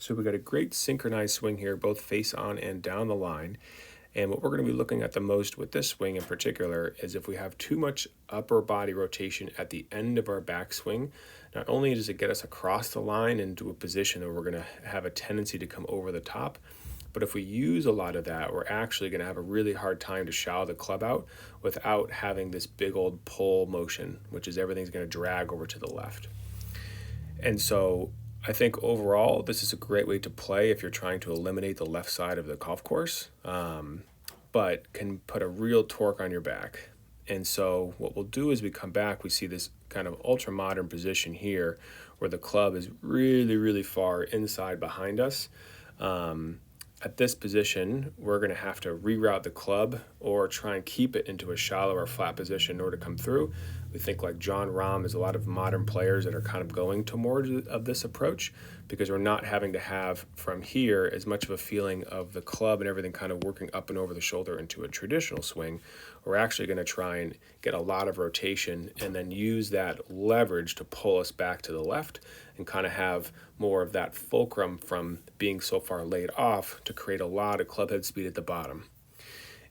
So we got a great synchronized swing here, both face on and down the line. And what we're going to be looking at the most with this swing in particular is if we have too much upper body rotation at the end of our backswing, not only does it get us across the line into a position where we're going to have a tendency to come over the top, but if we use a lot of that, we're actually going to have a really hard time to shallow the club out without having this big old pull motion, which is everything's going to drag over to the left. And so I think overall, this is a great way to play if you're trying to eliminate the left side of the golf course, but can put a real torque on your back. And so what we'll do is we come back, we see this kind of ultra modern position here where the club is really, really far inside behind us. At this position, we're going to have to reroute the club or try and keep it into a shallow or flat position in order to come through. We think like John Rahm, there's a lot of modern players that are kind of going to more of this approach because we're not having to have from here as much of a feeling of the club and everything kind of working up and over the shoulder into a traditional swing. We're actually going to try and get a lot of rotation and then use that leverage to pull us back to the left and kind of have more of that fulcrum from being so far laid off to create a lot of club head speed at the bottom.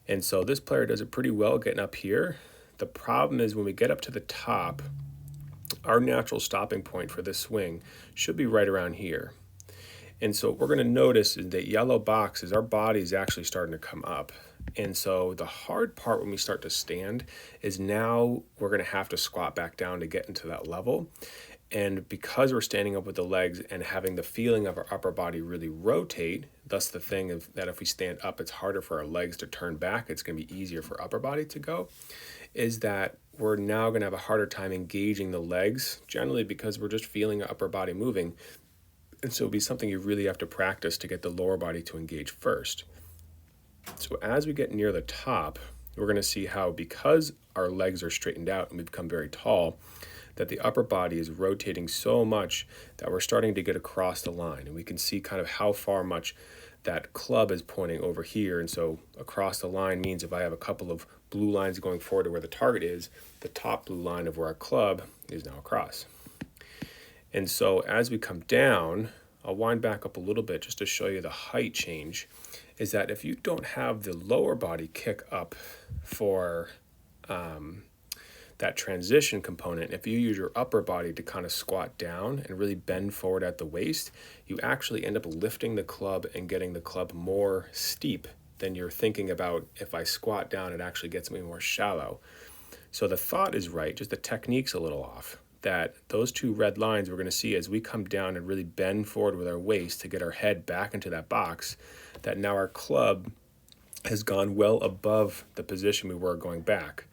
And so this player does it pretty well getting up here. The problem is when we get up to the top, our natural stopping point for this swing should be right around here. And so what we're going to notice is that yellow box is our body is actually starting to come up. And so the hard part when we start to stand is now we're going to have to squat back down to get into that level. And because we're standing up with the legs and having the feeling of our upper body really rotate, thus the thing of that if we stand up, it's harder for our legs to turn back. It's going to be easier for upper body to go, is that we're now going to have a harder time engaging the legs, generally because we're just feeling our upper body moving. And so it'll be something you really have to practice to get the lower body to engage first. So as we get near the top, we're going to see how because our legs are straightened out and we become very tall, that the upper body is rotating so much that we're starting to get across the line. And we can see kind of how far much that club is pointing over here. And so across the line means if I have a couple of blue lines going forward to where the target is, the top blue line of where our club is now across. And so as we come down, I'll wind back up a little bit just to show you the height change, is that if you don't have the lower body kick up for that transition component, if you use your upper body to kind of squat down and really bend forward at the waist, you actually end up lifting the club and getting the club more steep than you're thinking about. If I squat down, it actually gets me more shallow. So the thought is right, just the technique's a little off. That those two red lines we're going to see as we come down and really bend forward with our waist to get our head back into that box, that now our club has gone well above the position we were going back.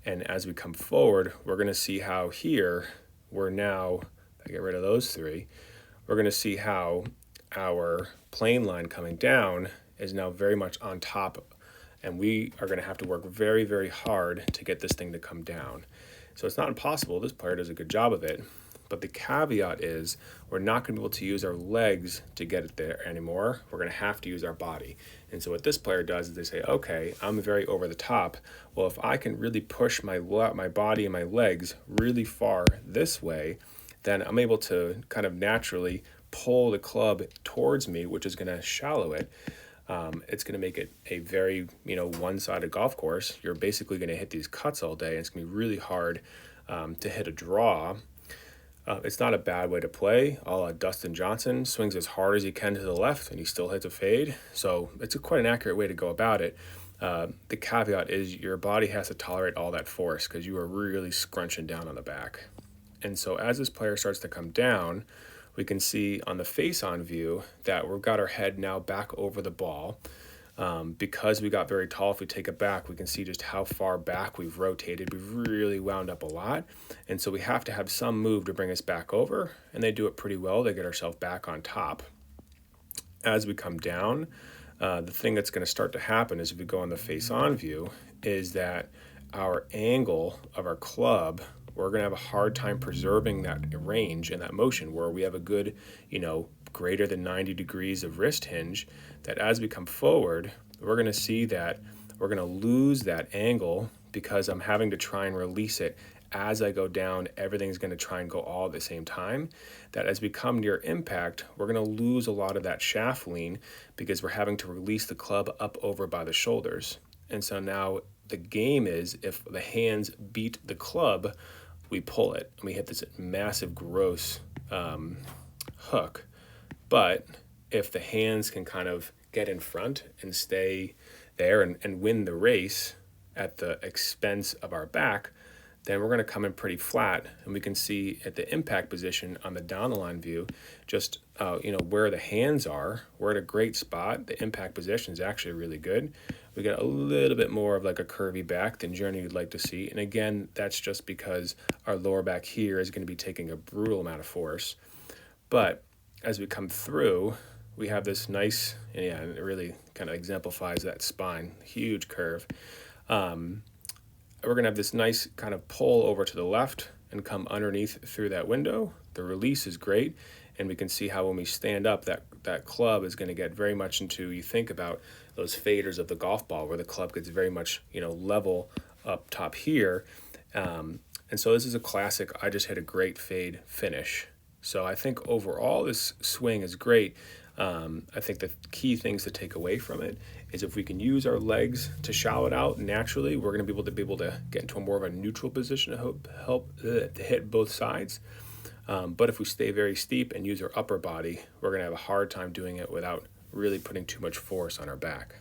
And as we come forward, we're going to see how here we're now, if I get rid of those three, we're going to see how our plane line coming down is now very much on top, and we are going to have to work very, very hard to get this thing to come down. So it's not impossible. This player does a good job of it. But the caveat is we're not going to be able to use our legs to get it there anymore. We're going to have to use our body. And so what this player does is they say, okay, I'm very over the top. Well, if I can really push my body and my legs really far this way, then I'm able to kind of naturally pull the club towards me, which is going to shallow it. It's going to make it a very, one-sided golf course. You're basically going to hit these cuts all day, and it's going to be really hard to hit a draw. It's not a bad way to play. Dustin Johnson swings as hard as he can to the left, and he still hits a fade. So it's quite an accurate way to go about it. The caveat is your body has to tolerate all that force because you are really scrunching down on the back. And so as this player starts to come down, we can see on the face-on view that we've got our head now back over the ball. Because we got very tall, if we take it back, we can see just how far back we've rotated. We've really wound up a lot. And so we have to have some move to bring us back over. And they do it pretty well. They get ourselves back on top. As we come down, the thing that's going to start to happen is if we go on the face-on view, is that our angle of our club, we're going to have a hard time preserving that range and that motion where we have a good, greater than 90 degrees of wrist hinge, that as we come forward, we're going to see that we're going to lose that angle because I'm having to try and release it as I go down, everything's going to try and go all at the same time, that as we come near impact, we're going to lose a lot of that shaft lean because we're having to release the club up over by the shoulders. And so now the game is, if the hands beat the club, we pull it and we hit this massive gross hook. But if the hands can kind of get in front and stay there and win the race at the expense of our back, then we're going to come in pretty flat, and we can see at the impact position on the down the line view, just where the hands are. We're at a great spot. The impact position is actually really good. We got a little bit more of like a curvy back than generally you'd like to see, and again, that's just because our lower back here is going to be taking a brutal amount of force. But as we come through, we have this nice, and yeah, it really kind of exemplifies that spine, huge curve. We're going to have this nice kind of pull over to the left and come underneath through that window. The release is great, and we can see how when we stand up, that club is going to get very much into, you think about those faders of the golf ball where the club gets very much, level up top here. And so this is a classic, I just hit a great fade finish. So I think overall this swing is great. I think the key things to take away from it is if we can use our legs to shallow it out naturally, we're going to be able to get into a more of a neutral position to help to hit both sides. But if we stay very steep and use our upper body, we're going to have a hard time doing it without really putting too much force on our back.